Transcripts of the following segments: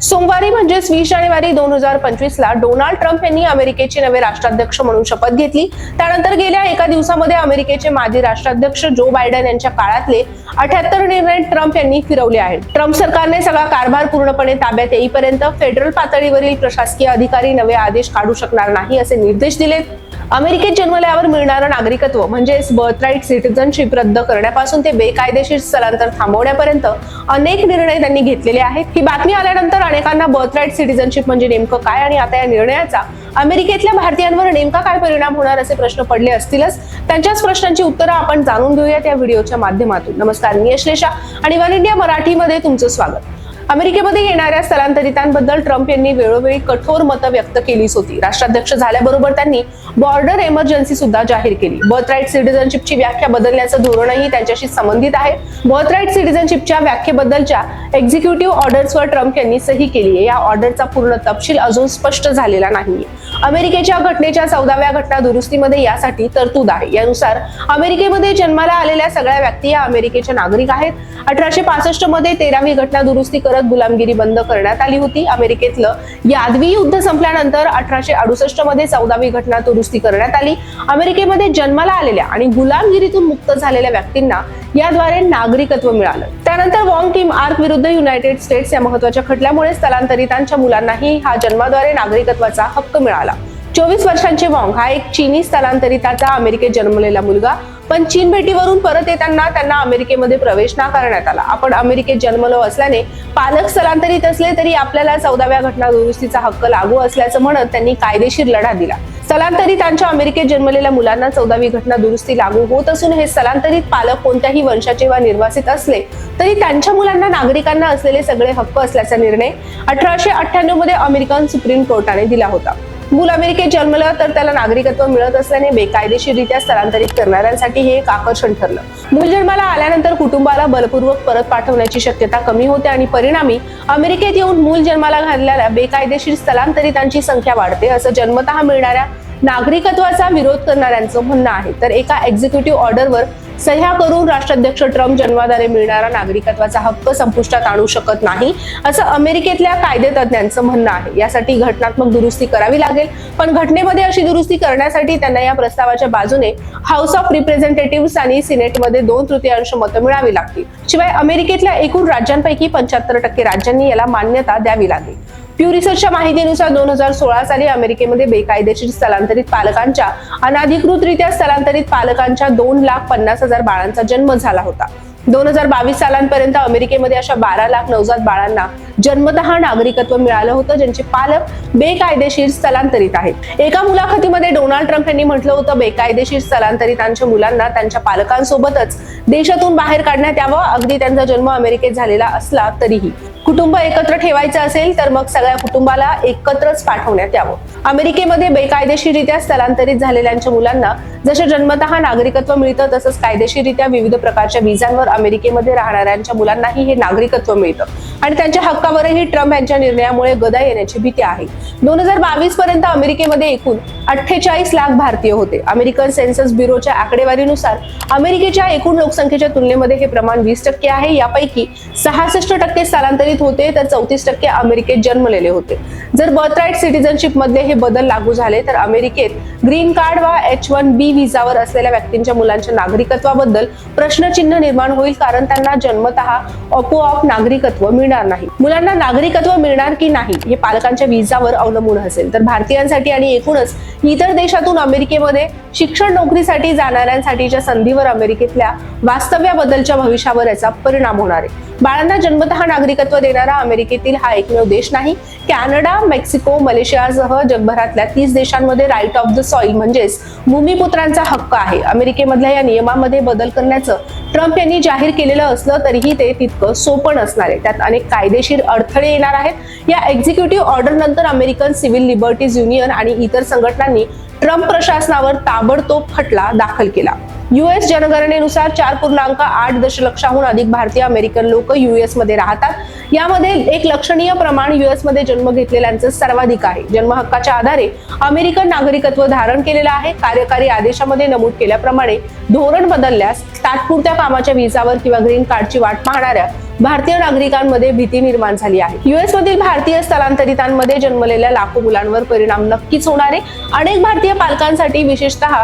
सोमवारी म्हणजेच 20 जानेवारी 2025 ला डोनाल्ड ट्रम्प यांनी अमेरिकेचे नवे राष्ट्राध्यक्ष म्हणून शपथ घेतली। त्यानंतर गेल्या एका दिवसामध्ये अमेरिकेचे माजी राष्ट्राध्यक्ष जो बायडन यांच्या काळातले 78 निर्णय ट्रम्प यांनी फिरवले आहेत। ट्रम्प सरकारने सगळा कारभार पूर्णपणे ताब्यात येईपर्यंत फेडरल पातळीवरील प्रशासकीय अधिकारी नवे आदेश काढू शकणार नाही असे निर्देश दिलेत। अमेरिकेत जन्मल्यावर मिळणारं नागरिकत्व म्हणजेच बर्थराईट सिटिझनशिप रद्द करण्यापासून ते बेकायदेशीर स्थलांतर थांबवण्यापर्यंत अनेक निर्णय त्यांनी घेतलेले आहेत। ही बातमी आल्यानंतर अनेकांना बर्थराईट सिटिझनशिप म्हणजे नेमकं काय आणि आता या निर्णयाचा अमेरिकेतल्या भारतीयांवर नेमका काय परिणाम होणार असे प्रश्न पडले असतीलच। त्यांच्याच प्रश्नांची उत्तरं आपण जाणून घेऊयात या व्हिडिओच्या माध्यमातून। नमस्कार, मी यशलेशा आणि वन इंडिया मराठीमध्ये तुमचं स्वागत। अमेरिकेमध्ये येणाऱ्या स्थलांतरितांबद्दल ट्रम्प यांनी वेळोवेळी कठोर मतं व्यक्त केलीच होती। राष्ट्राध्यक्ष झाल्याबरोबर त्यांनी बॉर्डर एमर्जन्सी सुद्धा जाहीर केली। बर्थराईट सिटिझनशिपची व्याख्या बदलण्याचं धोरणही त्यांच्याशी संबंधित आहे। बर्थराईट सिटिझनशिपच्या व्याख्येबद्दलच्या एक्झिक्युटिव्ह ऑर्डर्सवर ट्रम्प यांनी सही केली आहे। या ऑर्डरचा पूर्ण तपशील अजून स्पष्ट झालेला नाहीये। अमेरिकेच्या घटनेच्या 14व्या घटना दुरुस्तीमध्ये यासाठी तरतूद आहे। यानुसार अमेरिकेमध्ये जन्माला आलेल्या सगळ्या व्यक्ती या अमेरिकेच्या नागरिक आहेत। 1865 मध्ये 13वी घटना दुरुस्ती करत गुलामगिरी बंद करण्यात आली होती। अमेरिकेतलं यादवी युद्ध संपल्यानंतर 1868 मध्ये 14वी घटना दुरुस्ती करण्यात आली। अमेरिकेमध्ये जन्माला आलेल्या आणि गुलामगिरीतून मुक्त झालेल्या व्यक्तींना याद्वारे नागरिकत्व मिळालं। त्यानंतर वॉंग किम आर्क विरुद्ध युनायटेड स्टेट्स या महत्त्वाच्या खटल्यामुळे स्थलांतरितांच्या मुलांनाही हा जन्माद्वारे नागरिकत्वाचा हक्क मिळाला। 24 वर्षांचे वॉंग हा एक चीनी स्थलांतरिताचा अमेरिकेत जन्मलेला मुलगा, पण चीन भेटीवरून परत येताना त्यांना अमेरिकेमध्ये प्रवेश नाकारण्यात आला। आपण अमेरिकेत जन्मलो असल्याने पालक स्थलांतरित असले तरी आपल्याला 14व्या घटना दुरुस्तीचा हक्क लागू असल्याचं म्हणत त्यांनी कायदेशीर लढा दिला। स्थलांतरितांच्या अमेरिकेत जन्मलेल्या मुलांना 14वी घटना दुरुस्ती लागू होत असून हे स्थलांतरित पालक कोणत्याही वंशाचे वा निर्वासित असले तरी त्यांच्या मुलांना नागरिकांना असलेले सगळे हक्क असल्याचा निर्णय 1898 मध्ये अमेरिकन सुप्रीम कोर्टाने दिला होता। मूल अमेरिकेत जन्मलं तर त्याला नागरिकत्व मिळत असल्याने बेकायदेशीररित्या स्थलांतरित करणाऱ्यांसाठी हे एक आकर्षण ठरलं। मूल जन्माला आल्यानंतर कुटुंबाला बलपूर्वक परत पाठवण्याची शक्यता कमी होते आणि परिणामी अमेरिकेत येऊन मूल जन्माला घालणाऱ्या बेकायदेशीर स्थलांतरितांची संख्या वाढते असं जन्मतः मिळणाऱ्या नागरिकत्वाचा विरोध करणाऱ्यांचं म्हणणं आहे। तर एका एक्झिक्युटिव्ह ऑर्डरवर सह्या करून राष्ट्राध्यक्ष ट्रम्प जन्माद्वारे मिळणारा नागरिकत्वाचा हक्क संपुष्टात आणू शकत नाही असं अमेरिकेतल्या कायदेतज्ञांचं म्हणणं आहे। यासाठी घटनात्मक दुरुस्ती करावी लागेल, पण घटनेमध्ये अशी दुरुस्ती करण्यासाठी त्यांना या प्रस्तावाच्या बाजूने हाऊस ऑफ रिप्रेझेंटेटिव्हज आणि सिनेटमध्ये 2/3 मतं मिळावी लागतील। शिवाय अमेरिकेतल्या एकूण राज्यांपैकी 75% राज्यांनी याला मान्यता द्यावी लागेल। प्यू रिसर्चच्या माहितीनुसार 2016 साली अमेरिकेमध्ये बेकायदेशीर स्थलांतरित पालकांच्या अनधिकृतरित्या स्थलांतरित पालकांच्या 2,50,000 बाळांचा जन्म झाला होता। 2022 सालांपर्यंत अमेरिकेमध्ये अशा 12 लाख नवजात बाळांना जन्मतः नागरिकत्व मिळालं होतं ज्यांचे पालक बेकायदेशीर स्थलांतरित आहेत। एका मुलाखतीमध्ये डोनाल्ड ट्रम्प यांनी म्हटलं होतं, बेकायदेशीर स्थलांतरितांच्या मुलांना त्यांच्या पालकांसोबतच देशातून बाहेर काढण्यात यावं। अगदी त्यांचा जन्म अमेरिकेत झालेला असला तरीही कुटुंब एकत्र ठेवायचं असेल तर मग सगळ्या कुटुंबाला एकत्रच पाठवण्यात यावं। अमेरिकेमध्ये बेकायदेशीररित्या स्थलांतरित झालेल्यांच्या मुलांना जसे जन्मतः नागरिकत्व मिळतं तसंच कायदेशीररित्या विविध प्रकारच्या विजांवर अमेरिकेमध्ये राहणाऱ्यांच्या मुलांनाही हे नागरिकत्व मिळतं आणि त्यांच्या हक्कावरही ट्रम्प यांच्या निर्णयामुळे गदा येण्याची भीती आहे। 2022 पर्यंत अमेरिकेमध्ये एकूण 48 लाख भारतीय होते। अमेरिकन सेन्सस ब्युरोच्या आकडेवारीनुसार अमेरिकेच्या एकूण लोकसंख्येच्या तुलनेमध्ये हे प्रमाण 20% आहे। यापैकी 66% स्थलांतरित होते तर 34% अमेरिकेत जन्मलेले होते। जर बर्थराईट सिटिझनशिप मध्ये हे बदल लागू झाले तर अमेरिकेत ग्रीन कार्ड वा H-1B व्हिसावर असलेल्या व्यक्तींच्या मुलांच्या नागरिकत्वाबद्दल प्रश्नचिन्ह निर्माण होईल, कारण त्यांना जन्मतः आपोआप नागरिकत्व मिळणार नाही। मुलांना नागरिकत्व मिळणार की नाही हे पालकांच्या व्हिसावर अवलंबून असेल। तर भारतीयांसाठी आणि एकूणच इतर देशातून अमेरिकेमध्ये शिक्षण नोकरीसाठी जाणाऱ्यांसाठीच्या संधीवर अमेरिकेतल्या वास्तव्याबद्दलच्या भविष्यावर याचा परिणाम होणार आहे। बाळांना जन्मतः नागरिकत्व देणारा अमेरिकेतील हा एकमेव देश नाही। कॅनडा, मेक्सिको, मलेशियासह जगभरातल्या 30 देशांमध्ये राईट ऑफ द सॉइल म्हणजेच भूमिपुत्रांचा हक्क आहे। अमेरिकेमधल्या या नियमामध्ये बदल करण्याचं ट्रम्प यांनी जाहीर केलेलं असलं तरीही ते तितकं सोपं नसणार आहे। त्यात अनेक कायदेशीर अडथळे येणार आहेत। या एक्झिक्युटिव्ह ऑर्डर नंतर अमेरिकन सिव्हिल लिबर्टीज युनियन आणि इतर संघटनांनी ट्रम्प प्रशासनावर ताबडतोब खटला दाखल केला। US जनगणनेनुसार 4.8 दशलक्षाहून अधिक भारतीय अमेरिकन लोक US मध्ये राहतात। यामध्ये एक लक्षणीय प्रमाण US मध्ये जन्म घेतलेल्यांचं सर्वाधिक आहे। जन्म हक्काच्या आधारे अमेरिकन नागरिकत्व धारण केलेलं आहे। कार्यकारी आदेशामध्ये नमूद केल्याप्रमाणे धोरण बदलल्यास तात्पुरत्या कामाच्या व्हिसावर किंवा ग्रीन कार्डची वाट पाहणाऱ्या भारतीय नागरिकांमध्ये भीती निर्माण झाली आहे। US मधील भारतीय स्थलांतरितांमध्ये जन्मलेल्या लाखो मुलांवर परिणाम नक्कीच होणार आहे। अनेक भारतीय पालकांसाठी विशेषतः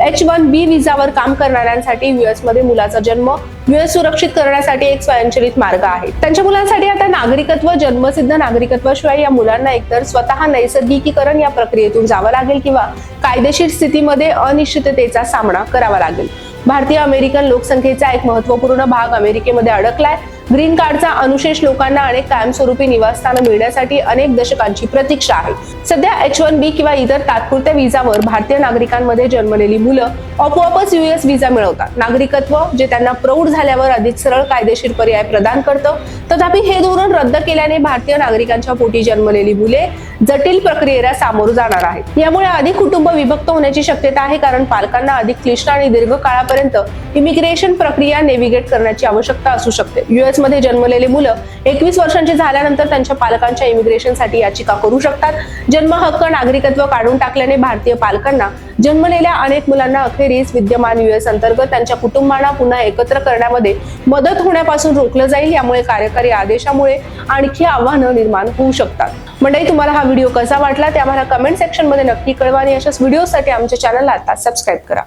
H-1B व्हिसावर काम करणाऱ्यांसाठी US मध्ये मुलाचा जन्म US सुरक्षित करण्यासाठी एक स्वयंचलित मार्ग आहे। त्यांच्या मुलांसाठी आता नागरिकत्व, जन्मसिद्ध नागरिकत्वाशिवाय या मुलांना एकतर स्वतः नैसर्गिकीकरण या प्रक्रियेतून जावं लागेल किंवा कायदेशीर स्थितीमध्ये अनिश्चिततेचा सामना करावा लागेल। भारतीय अमेरिकन लोकसंख्येचा एक महत्त्वपूर्ण भाग अमेरिकेमध्ये अडकलाय। ग्रीन कार्डचा अनुशेष लोकांना अनेक कायमस्वरूपी निवासस्थानं मिळण्यासाठी अनेक दशकांची प्रतीक्षा आहे। सध्या H-1B किंवा इतर तात्पुरत्या व्हिसावर भारतीय नागरिकांमध्ये जन्मलेली मुलं आपोआपच US व्हिसा मिळवतात। नागरिकत्व जे त्यांना प्रौढ झाल्यावर अधिक सरळ कायदेशीर पर्याय प्रदान करतं। तथापि हे धोरण रद्द केल्याने भारतीय नागरिकांच्या पोटी जन्मलेली मुले जटिल प्रक्रियेला सामोरं जाणार आहेत। यामुळे अधिक कुटुंब विभक्त होण्याची शक्यता आहे, कारण पालकांना अधिक क्लिष्ट आणि दीर्घ काळापर्यंत इमिग्रेशन प्रक्रिया नेव्हिगेट करण्याची आवश्यकता असू शकते। US मध्ये जन्मलेले मुलं 21 वर्षांची झाल्यानंतर त्यांच्या पालकांच्या इमिग्रेशनसाठी याचिका करू शकतात। जन्म हक्क नागरिकत्व काढून टाकल्याने भारतीय पालकांना जन्मलेल्या अनेक मुलांना अखेरीस विद्यमान US अंतर्गत त्यांच्या कुटुंबांना पुन्हा एकत्र करण्यामध्ये मदत होण्यापासून रोखलं जाईल। यामुळे कार्यकारी आदेशामुळे आणखी आव्हानं निर्माण होऊ शकतात। मंडळी, तुम्हाला हा व्हिडिओ कसा वाटला ते आम्हाला कमेंट सेक्शन मध्ये नक्की कळवा आणि अशाच व्हिडिओसाठी आमच्या चॅनलला आता सबस्क्राईब करा।